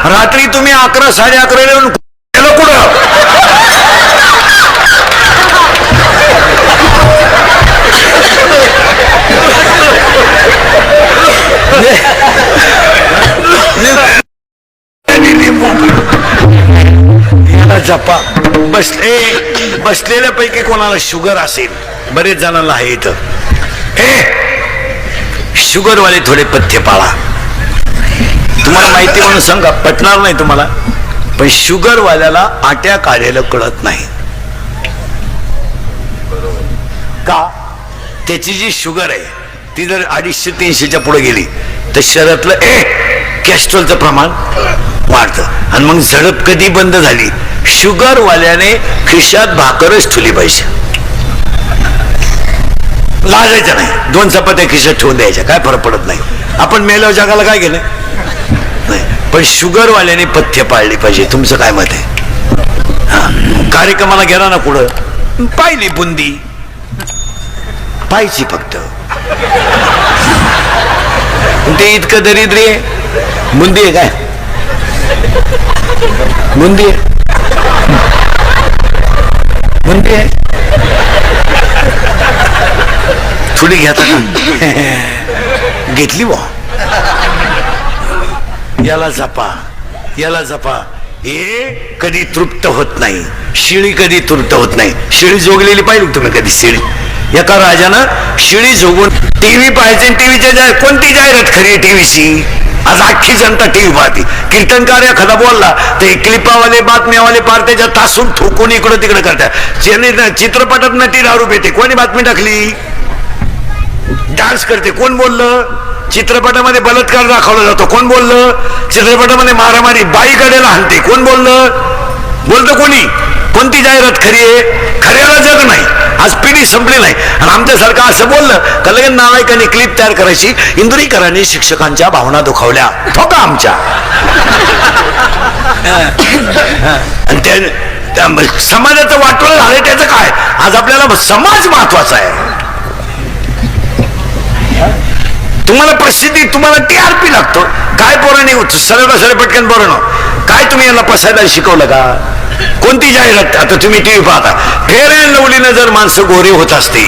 रात्री तुम्ही 11 11:30 येऊन गेलो कुठं? जपा बसलेल्यापैकी कोणाला शुगर असेल, बरेच जणांना आहे इथं, शुगरवाले थोडे पथ्य पाळा. तुम्हाला माहिती म्हणून सांगा, पटणार नाही तुम्हाला, पण शुगरवाल्याला आट्या काढायला कळत नाही. का? त्याची जी शुगर आहे ती जर 250-300च्या पुढे गेली तर शरीरातलं कॅस्ट्रॉलचं प्रमाण वाढतं आणि मग झडप कधी बंद झाली. शुगरवाल्याने खिशात भाकरच ठेवली पाहिजे, लाजायचं नाही. 2 चपात्या खिशात ठेवून द्यायच्या, काय फरक पडत नाही. आपण मेल्यावर जगाला काय गेलं नाही, पण शुगरवाल्याने पथ्य पाळली पाहिजे. तुमचं काय मत आहे? कार्यक्रमाला गेला ना पुढं, पाहिली बुंदी पाहिजे फक्त, ते इतकं दरिद्री आहे. बुंदी आहे काय? बुंदी आहे, बुंदी आहे, थोडी घेता का? घेतली बा. याला जपा, याला जपा. हे कधी तृप्त होत नाही, शिळी कधी तृप्त होत नाही. शिळी जोगलेली पाहिली तुम्ही कधी? शिळी एका राजानं शिळी झोगून टीव्ही पाहायचे. टीव्हीच्या कोणती जाहिरात खरी आहे टीव्हीची? आज अख्खी जनता टीव्ही पाहते. कीर्तनकार एखादा बोलला ते क्लिपावाले बातम्यावाले पार त्याच्या तासून ठोकून इकडं तिकडं करतात. चित्रपटात नटी दारू पिते, कोणी बातमी टाकली? डान्स करते, कोण बोललं? चित्रपटामध्ये बलात्कार दाखवला जातो, कोण बोललं? चित्रपटामध्ये मारामारी बाईकडेला हाणते, कोण बोललं? बोलतो कोणी? कोणती जाहिरात खरी आहे? खऱ्याला जग नाही. आज पिढी संपली नाही. आणि आमच्यासारखं असं बोललं का लगेच नालायकाने क्लिप तयार करायची. इंदुरीकरांनी शिक्षकांच्या भावना दुखावल्या, ठोका आमच्या. आणि त्या समाजाचं वाटोळं झालंय, त्याचं काय? आज आपल्याला समाज महत्वाचा आहे. तुम्हाला प्रसिद्धी, तुम्हाला TRP लागतो. काय पोरांनी सरळ सरळ पटकन बोलणं, काय तुम्ही यांना पसायला शिकवलं का? कोणती जाहिरात? आता तुम्ही टीव्ही पाहता, फेअर अँड लवलीनं जर माणसं गोरी होत असते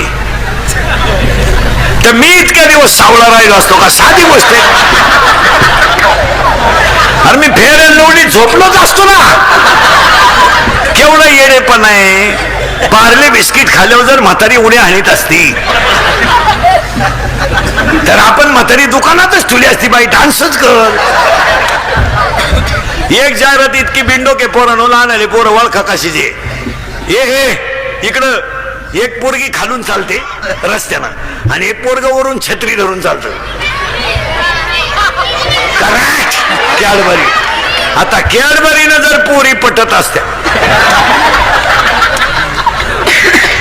तर मी इतक्या दिवस सावळा राहिलो असतो का? साधी गोष्ट आहे. अरे मी फेअर अँड लवली झोपलोच असतो ना. केवढं येडेपण आहे. पार्ले बिस्किट खाल्ल्यावर जर म्हातारी उड्या हाणीत असती तर आपण म्हातारी दुकानातच ठेवली असती, बाई डान्सच कर. एक जाहिरात इतकी बिंडोके पोरांनो, लहान आले पोरं वळखा कशीचे. इकडं एक पोरगी खालून चालते रस्त्यानं आणि एक पोरग वरून छत्री धरून चालतं. कॅडबरी. आता कॅडबरीनं जर पोरी पटत असत्या,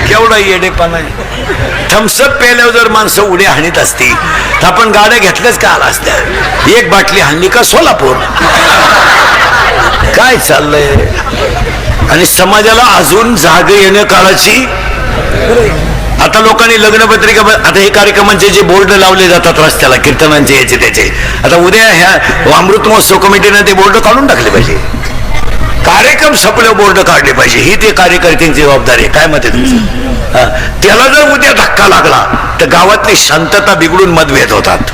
केवढा येडेपणा आहे. थम्सअप प्यायल्यावर जर माणसं उड्या हाणीत असती तर आपण गाड्या घेतल्याच का आला असत्या. एक बाटली हाणली का सोलापूर. काय चाललंय? आणि समाजाला अजून जाग येण्या काळाची. आता लोकांनी लग्नपत्रिका, आता हे कार्यक्रमांचे जे बोर्ड लावले जातात रस्त्याला, कीर्तनांचे याचे त्याचे, आता उद्या ह्या अमृत महोत्सव कमिटीने ते बोर्ड काढून टाकले पाहिजे. कार्यक्रम संपल्यावर बोर्ड काढले पाहिजे. ही ते कार्यकर्त्यांची जबाबदारी आहे. काय मत आहे तुमचं? त्याला जर उद्या धक्का लागला तर गावातली शांतता बिघडून मतभेद होतात.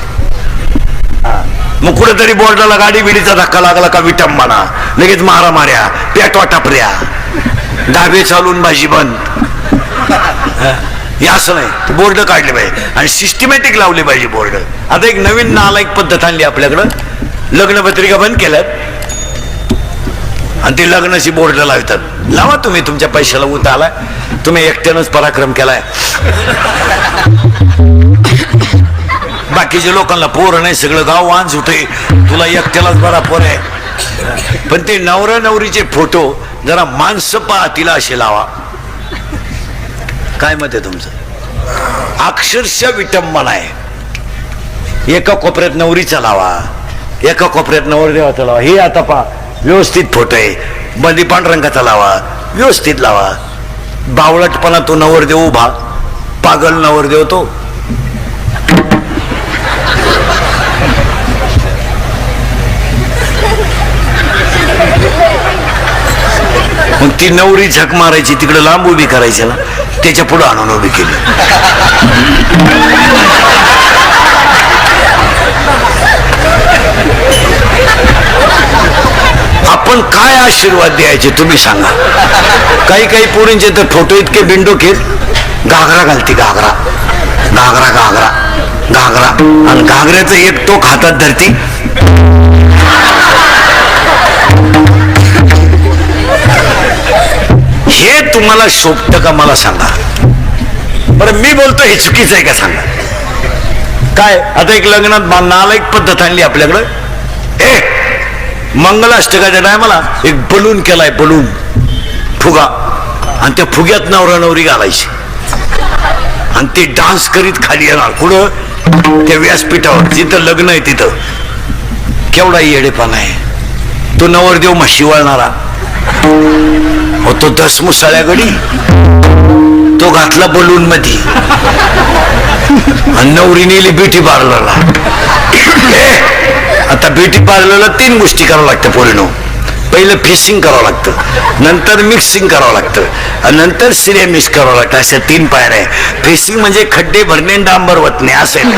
मग कुठेतरी बोर्डाला गाडी बिडीचा धक्का लागला का विटंबना, लगेच मारामाऱ्या, पेटवा टापऱ्या, डाबे चालून भाजी बंद. हे असं नाही. बोर्ड काढले पाहिजे आणि सिस्टमॅटिक लावले पाहिजे बोर्ड. आता एक नवीन नालायक पद्धत आणली आपल्याकडं. लग्नपत्रिका बंद केल्यात आणि ते लग्नाची बोर्ड लावतात. लावा तुम्ही, तुमच्या पैशाला उत आलाय, तुम्ही एकट्यानंच पराक्रम केलाय. बाकीच्या लोकांना पोर नाही, सगळं गाव वाहन सुटे, तुला एकट्यालाच बरा पोर आहे. पण ते नवरा नवरीचे फोटो जरा माणसं पाहतील असे लावा. काय मत आहे तुमचं? अक्षरशः विटंबना आहे. एका कोपऱ्यात नवरीचा लावा, एका कोपऱ्यात नवरदेवाचा लावा. हे आता पहा, व्यवस्थित फोटो आहे. बंदी पांढरंगाचा लावा, व्यवस्थित लावा. बावळटपणा तो नवरदेव उभा, पागल नवरदेव तो. मग ती नवरी झक मारायची, तिकडे लांब उभी करायची ना, त्याच्या पुढे आणून उभी केली. आपण काय आशीर्वाद द्यायचे तुम्ही सांगा. काही काही पोरींचे तर फोटो इतके बिंडो खेळ, घागरा घालते, घागरा घागरा घागरा घागरा, आणि घागऱ्याचं एक टोक हातात धरती. हे तुम्हाला शोभतं का मला सांगा बरं. मी बोलतो हे चुकीचं आहे का सांगा. काय आता एक लग्नात नालायक पद्धत आणली आपल्याकडं. मंगलाष्टकाच्या टायमाला एक बलून केलाय, बलून फुगा, आणि त्या फुग्यात नवरा नवरी घालायची, आणि ते डान्स करीत खाली येणार कुठं, त्या व्यासपीठावर जिथं लग्न आहे तिथं. केवढा येडेपणा आहे. तो नवरदेव म्हशी वळणारा हो, तो दसमुसाळ्या गडी, तो घातला बलून मध्ये, आणि नवरी नेली ब्युटी पार्लरला. आता ब्युटी पार्लरला 3 गोष्टी करावं लागतं पोरीनो. पहिलं फेसिंग करावं लागतं, नंतर मिक्सिंग करावं लागतं, आणि नंतर सिरेमिक्स करावं लागतं. अशा 3 पायऱ्या. फेसिंग म्हणजे खड्डे भरणे, डांबर वतणे असेल.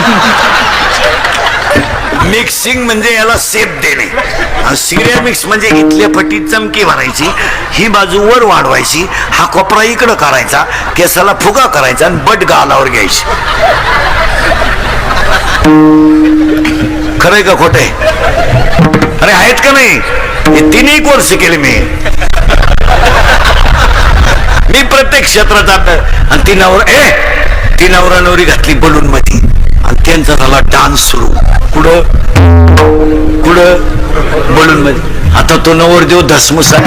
मिक्सिंग म्हणजे याला सेप देणे, आणि सिरेमिक्स म्हणजे इथल्या फटीत चमकी भरायची, ही बाजू वर वाढवायची, हा कोपरा इकडं करायचा, केसाला फुगा करायचा, आणि बट गालावर घ्यायची. खरंय का खोटंय? अरे आहेत का नाही? हे 3 कोर्स केले मी प्रत्येक क्षेत्रात. आणि ती नवरा नवरी घातली बलून मध्ये, आणि त्यांचा झाला डान्स सुरू. कुठं बलून मध्ये. आता तो नवरदेव धसमुसा,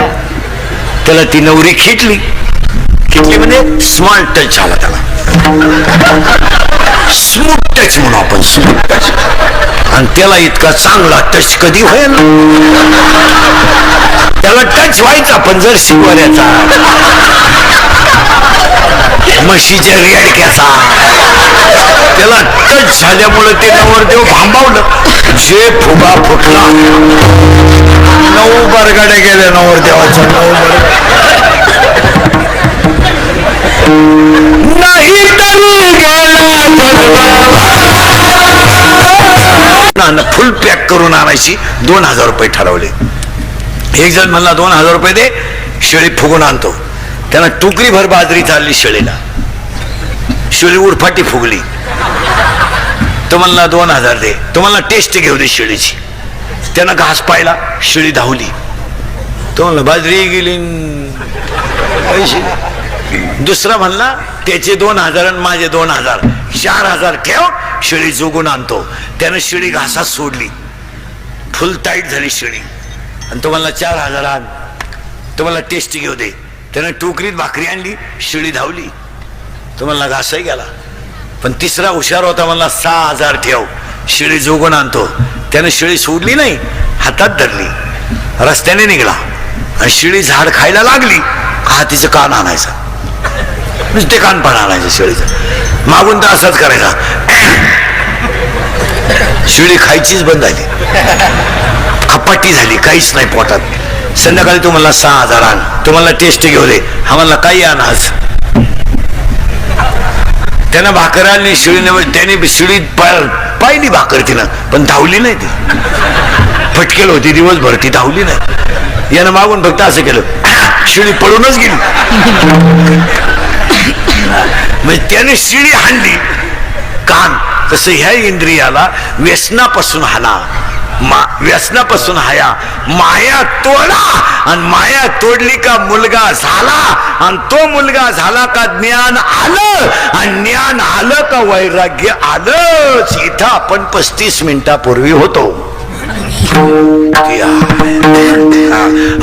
त्याला ती नवरी खिटली म्हणजे स्मॉल टच झाला त्याला. स्मूथ टच म्हणू आपण, स्मूथ टच. आणि त्याला इतका चांगला टच कधी होईल. त्याला टच व्हायचा पण जर शिकवण्याचा, म्हशीच्या रेडक्याचा. त्याला टच झाल्यामुळे ते नवरदेव भांबावलं. जे फुगा फुटला, 9 बरगाड्या गेल्या नवरदेवाच्या. 9 नाही तरी फुल पॅक करून आणायची. 2000 रुपये ठरवले. एक जण म्हणला 2000 रुपये दे, शेळी फुगून आणतो. त्यानं टुकरी भर बाजरी चालली शेळीला, शेळी उडफाटी फुगली. तो म्हणला 2000 दे. तो म्हणला टेस्ट घेऊ दे शेळीची. त्यानं घास पाहिला, शेळी धावली. तो म्हणला बाजरी गेली, पैसे. दुसरा म्हणला त्याचे 2000 आणि माझे 2000, 4000 ठेव, शेळी जोगून आणतो. त्यानं शेळी घासात सोडली, फुल टाईट झाली शेळी. आणि तो म्हणला 4000 आण. तो म्हणला टेस्ट घेऊ दे. त्यानं टोकरीत भाकरी आणली, शेळी धावली. तो म्हणला घासही गेला. पण तिसरा हुशार होता, म्हणला 6000 ठेव, शेळी जोगून आणतो. त्यानं शेळी सोडली नाही, हातात धरली, रस्त्याने निघाला, आणि शेळी झाड खायला लागली. तिचं कान आणायचा, नुसते कान पण आणायचं शेळीचं. मागून तर असाच करायचा. शेळी खायचीच बंद झाली, खपाटी झाली, काहीच नाही पोटात. संध्याकाळी तो म्हणला 6000 आण. तो म्हणला टेस्ट घेऊ दे. हा म्हणला काही आण आज. त्यानं भाकर आणली शेळीने. त्याने शेळी पाहिली भाकर तिनं, पण धावली नाही. ती फटकेल होती दिवसभर, ती धावली नाही. यानं मागून फक्त असं केलं, शेळी पळूनच गेली. म्हणजे त्याने शिळी हाणली कान. तसं ह्या इंद्रियाला व्यसनापासून हाना, व्यसनापासून हाया, माया तोडा. आणि माया तोडली का मुलगा झाला, आणि तो मुलगा झाला का ज्ञान आलं, आणि ज्ञान आलं का वैराग्य आलंच. इथं आपण 35 मिनिटापूर्वी होतो.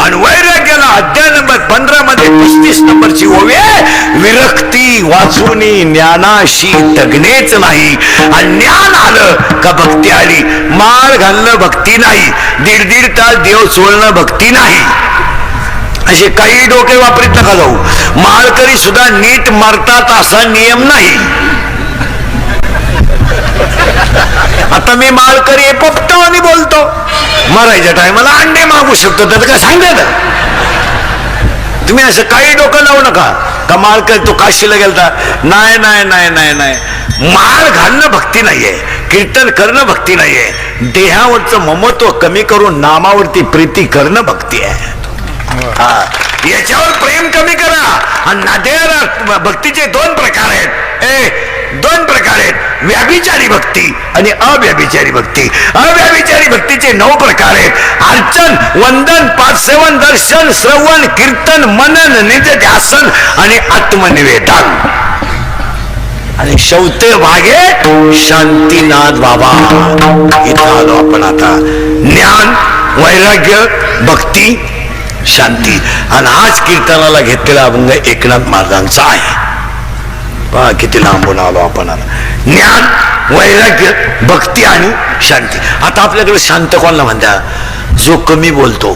आणि वैराग्याला अध्याय नंबर 15 मध्ये 35 नंबरची ओवी आहे. विरक्ती वाचुनी ज्ञानाशी तगणेच नाही. आणि ज्ञान आलं का भक्ती आली. माळ घालणं भक्ती नाही, 1.5 तास देव चोळणं भक्ती नाही. असे काही डोके वापरीत नका जाऊ. माळकरी सुद्धा नीट मरतात असा नियम नाही. आता मी माळकरी पोपटो आणि बोलतो, मरायच्या टायमाला अंडे मागू शकतो, त्याचं काय सांगतात. तुम्ही असं काही डोकं लावू नका. कमाल कर तो काशीला गेलता, नाही नाही नाही नाही नाही, माळ घालणं भक्ती नाहीये, कीर्तन करणं भक्ती नाहीये, देहावरचं ममत्व कमी करून नामावरती प्रीती करणं भक्ती आहे. हा, याच्यावर प्रेम कमी करा. आणि भक्तीचे दोन प्रकार आहेत. दोन प्रकार आहेत, व्याभिचारी भक्ती आणि अव्याभिचारी भक्ती. अव्याभिचारी भक्तीचे 9 प्रकार आहेत. अर्चन, वंदन, पादसेवन, दर्शन, श्रवण, कीर्तन, मनन, निजध्यासन आणि आत्मनिवेदन. आणि शेवटे भागे शांतीनाथ बाबा. इथं आलो आपण आता. ज्ञान, वैराग्य, भक्ती, शांती. आणि आज कीर्तनाला घेतलेला अभंग एकनाथ महाराजांचा आहे. पहा किती लांबून आलो आपण. ज्ञान, वैराग्य, भक्ती आणि शांती. आता आपल्याकडे शांत कोणाला म्हणता? जो कमी बोलतो.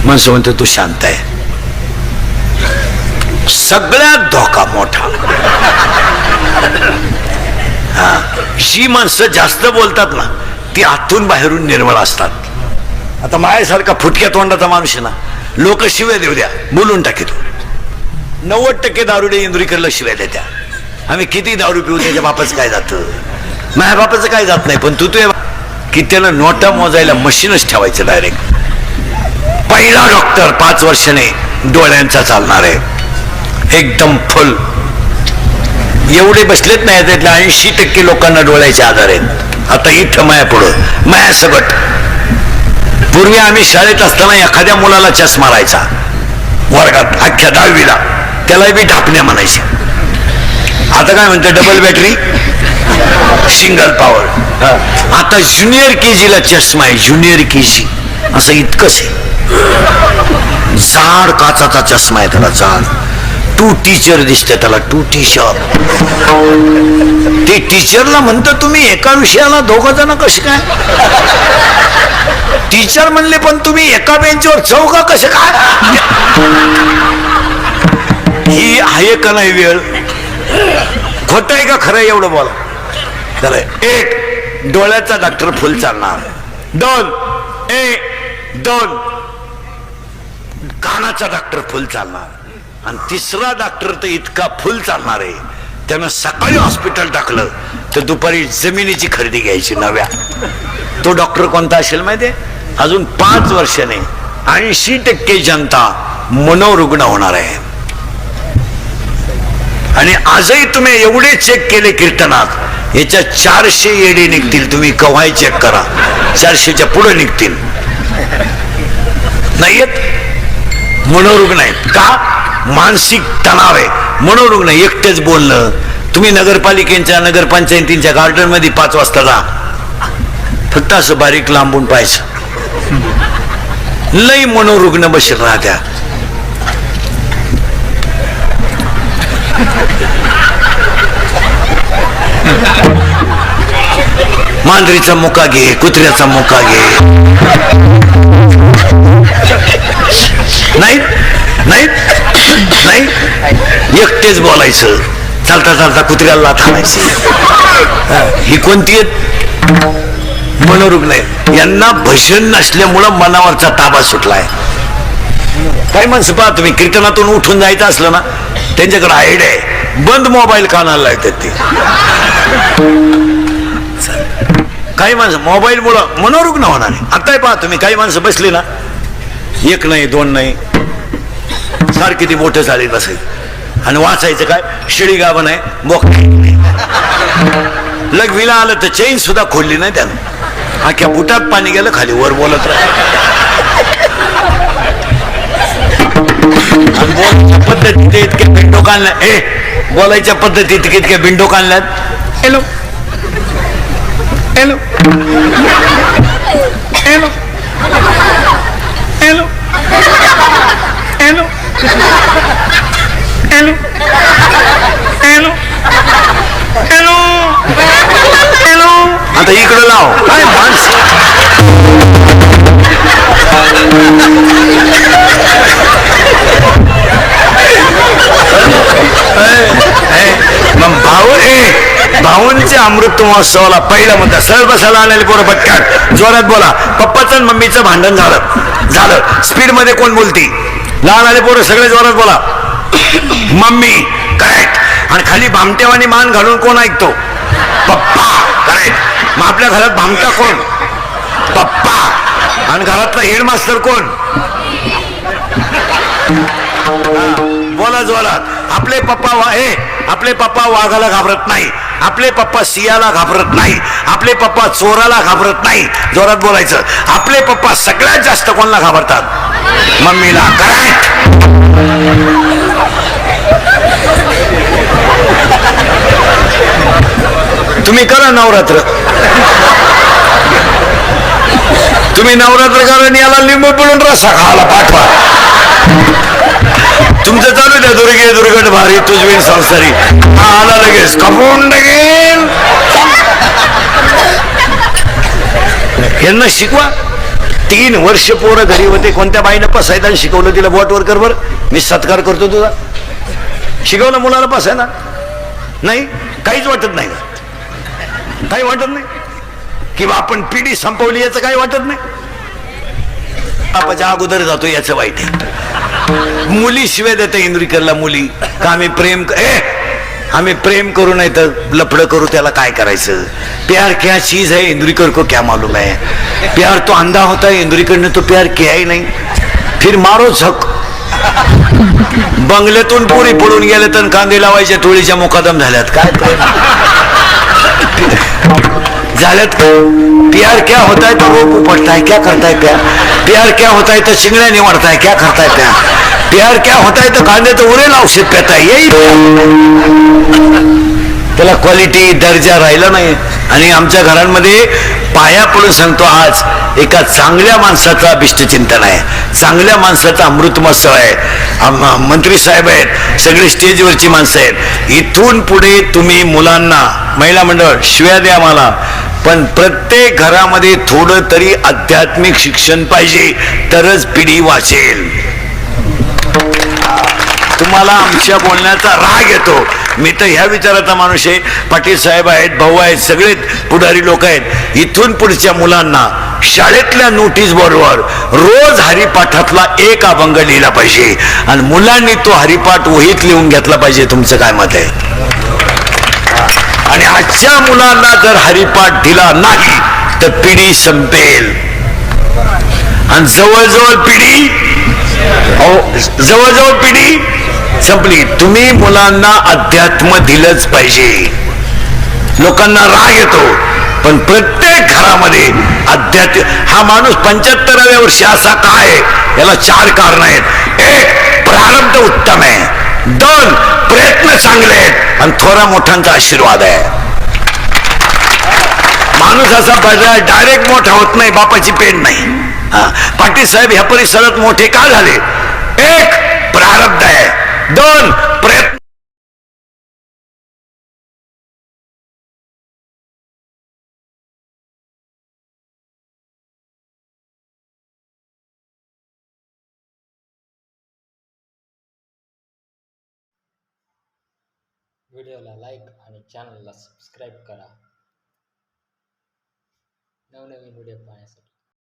माणसं म्हणतो तू शांत आहे. सगळ्यात धोका मोठा. हा, जी माणसं जास्त बोलतात ना ती आतून बाहेरून निर्मळ असतात. आता माझ्यासारखा फुटक्या तोंडाचा माणूस आहे ना, लोक शिव्या देऊ द्या, बोलून टाकीतो. 90% दारुडे इंदुरीकडलं शिव्या देत्या. आम्ही किती दारू पिऊ, त्याच्या बापाचं काय जातं? माझ्या बापाचं काय जात नाही. पण तू की त्याला नोटा मोजायला मशीनच ठेवायचं डायरेक्ट. पहिला डॉक्टर 5 वर्षाने डोळ्यांचा चालणार आहे, एकदम फुल. एवढे बसलेत नाही, त्यातल्या 80% लोकांना डोळ्याचे आजार आहेत. आता इथं माया पुढं माया सगट. पूर्वी आम्ही शाळेत असताना एखाद्या मुलाला चष्मा राहायचा वर्गात, अख्ख्या 10वीला, त्याला बी ढापण्या म्हणायचे. आता काय म्हणते? Double battery, single power. आता ज्युनियर KG ला चष्मा आहे, ज्युनियर KG. असं इतकंच आहे. जाड काचाचा चष्मा आहे त्याला, जाड. 2 टीचर दिसते त्याला, 2 टीचर. ते टीचरला म्हणतं तुम्ही एका विषयाला 2 जण कसे काय? टीचर म्हणले पण तुम्ही एका बेंचवर 4 कसे काय? ही आहे का नाही वेळ? खोट आहे का खरं आहे? एवढं बोला. चला, 1 डोळ्याचा डॉक्टर फुल चालणार. 2 कानाचा डॉक्टर फुल चालणार. आणि 3रा डॉक्टर तर इतका फुल चालणार आहे, त्यानं सकाळी हॉस्पिटल टाकलं तर दुपारी जमिनीची खरेदी घ्यायची नव्या. तो डॉक्टर कोणता असेल माहितीये? अजून 5 वर्षाने 80% जनता मनोरुग्ण होणार आहे. आणि आजही तुम्ही एवढे चेक केले कीर्तनात, याच्या 400 येडे निघतील. तुम्ही कव्हाही चेक करा, 400च्या पुढे निघतील. नाही येत, मनोरुग्ण आहेत. का? मानसिक तणाव आहे, मनोरुग्ण. एकटेच बोलणं. तुम्ही नगरपालिकेच्या, नगरपंचायतींच्या गार्डन मध्ये 5 वाजता जा, फक्त असं बारीक लांबून पाहायचं. लई मनोरुग्ण बसेल राहत्या. मांजरीचा मुका घे, कुत्र्याचा मुका घे. नाही नाही नाही, एकटेच बोलायचं. चालता चालता कुत्र्याला थांबायचे. ही कोणती आहेत? मनोरुग्ण आहेत. यांना भजन नसल्यामुळं मनावरचा ताबा सुटलाय. काही माणसं पहा तुम्ही, कीर्तनातून उठून जायचं असलं ना, त्यांच्याकडे आयडिया आहे, बंद मोबाईल कानाला लावतात ते. काही माणसं मोबाईल मुळे मनोरुग्ण होणार आहे. आता पहा तुम्ही, काही माणसं बसली ना, 1 नाही 2 नाही, सारखी ती मोठं झाली बसायचं. आणि वाचायचं काय? शिळी गाभण आहे, बोक. लघवीला आलं तर चैन सुद्धा खोलली नाही त्यानं. अख्ख्या बुटात पाणी गेलं खाली, वर बोलत बोलायच्या पद्धतीत इतके बिंडो काढल्या. बोलायच्या पद्धतीत इतके बिंडो काढल्यात. Hello hello hello hello hello hello hello hello hello. आता इकडं लाव. काय माणसं मग भाऊ भाऊंचे अमृत महोत्सवाला पहिला मुद्दा. सरळ बसायला आलेले पोरं पटकन जोरात बोला. पप्पाचं आणि मम्मीचं भांडण झालं. स्पीड मध्ये कोण बोलती? लहान आले पोरं सगळे जोरात बोला. मम्मी. करेक्ट. आणि खाली भामटेवानी मान घालून कोण ऐकतो? पप्पा. करेक्ट. मग आपल्या घरात भामटा कोण? पप्पा. आणि घरातला हेडमास्टर कोण? बोला जोरात. आपले पप्पा वाघाला घाबरत नाही. आपले पप्पा सियाला घाबरत नाही. आपले पप्पा चोराला घाबरत नाही. जोरात बोलायचं. आपले पप्पा सगळ्यात जास्त कोणाला घाबरतात? मम्मीला. करेक्ट. तुम्ही करा नवरात्र. तुम्ही नवरात्र करा, याला लिंबू पिळून रस्सा खायला पाठवा. तुमचं चालू द्या. दुर्गे दुर्गट भारी तुझवी संसारी. आला लगेच कपून लगेल. यांना शिकवा. 3 वर्ष पोरं घरी होते. कोणत्या बाईनं पसायला शिकवलं तिला? बोटवर कर बर, मी सत्कार करतो तुझा. शिकवलं मुलाला पसायला? नाही. काहीच वाटत नाही. काही वाटत नाही किंवा आपण पिढी संपवली याचं काही वाटत नाही. आपच्या अगोदर जातो याचं वाईट आहे. मुली शिवाय देते इंद्रिकरला. मुली का आम्ही प्रेम करू नाही तर लफडं करू, त्याला काय करायचं? प्यार क्या चीज है इंद्रिकर को क्या मालूम है? प्यार तो अंधा होता है, इंद्रिकर ने तो प्यार किया ही नाही. फिर मारो झक. बंगल्यातून पुरी पडून गेले तर कांदे लावायच्या टोळीच्या मुकादम झाल्यात. काय झाल्यात? प्यार क्या होता है तो रोप उपटता है, क्या करता है प्यार? प्यार क्या होता है तो चिंगड्या निवडता है, क्या करता है प्यार? प्यार क्या होता है तो कांदे तो उरेल औषध पेता है, यही त्याला क्वालिटी दर्जा राहिला नाही. आणि आमच्या घरांमध्ये पाया पडून सांगतो, आज एका चांगल्या माणसाचा अभिष्टचिंतन आहे. चांगल्या माणसाचा अमृत महोत्सव आहे. मंत्री साहेब आहेत, सगळे स्टेजवरची माणसं आहेत. इथून पुढे तुम्ही मुलांना, महिला मंडळ शिव्या द्या मला, पण प्रत्येक घरामध्ये थोडं तरी आध्यात्मिक शिक्षण पाहिजे, तरच पिढी वाचेल. तुम्हाला आमच्या बोलण्याचा राग येतो. मी तर ह्या विचाराचा माणूस आहे. पाटील साहेब आहेत, भाऊ आहेत, सगळे पुढारी लोक आहेत. इथून पुढच्या मुलांना शाळेतल्या नोटीस बोर्डवर रोज हरिपाठातला एक अभंग लिहिला पाहिजे आणि मुलांनी तो हरिपाठ वहीत लिहून घेतला पाहिजे. तुमचं काय मत आहे? आणि आजच्या मुलांना जर हरिपाठ दिला नाही तर पिढी संपेल. आणि जवळजवळ पिढी संपली. तुम्ही मुलांना अध्यात्म दिलंच पाहिजे. लोकांना राग येतो, पण प्रत्येक घरामध्ये अध्यात्म. हा माणूस 75व्या वर्षी असा काय? याला 4 कारण आहेत. 1, प्रारब्ध उत्तम आहे. 2, प्रयत्न चांगले आहेत. आणि थोरा मोठ्यांचा आशीर्वाद आहे. माणूस असा डायरेक्ट मोठा होत नाही, बापाची पेन नाही. पाटील साहेब ह्या परिसरात मोठे का झाले? 1, प्रारब्ध आहे. 2, प्रयत्न. व्हिडिओला लाईक आणि चॅनलला सबस्क्राईब करा नवनवीन व्हिडिओ पाहण्यासाठी.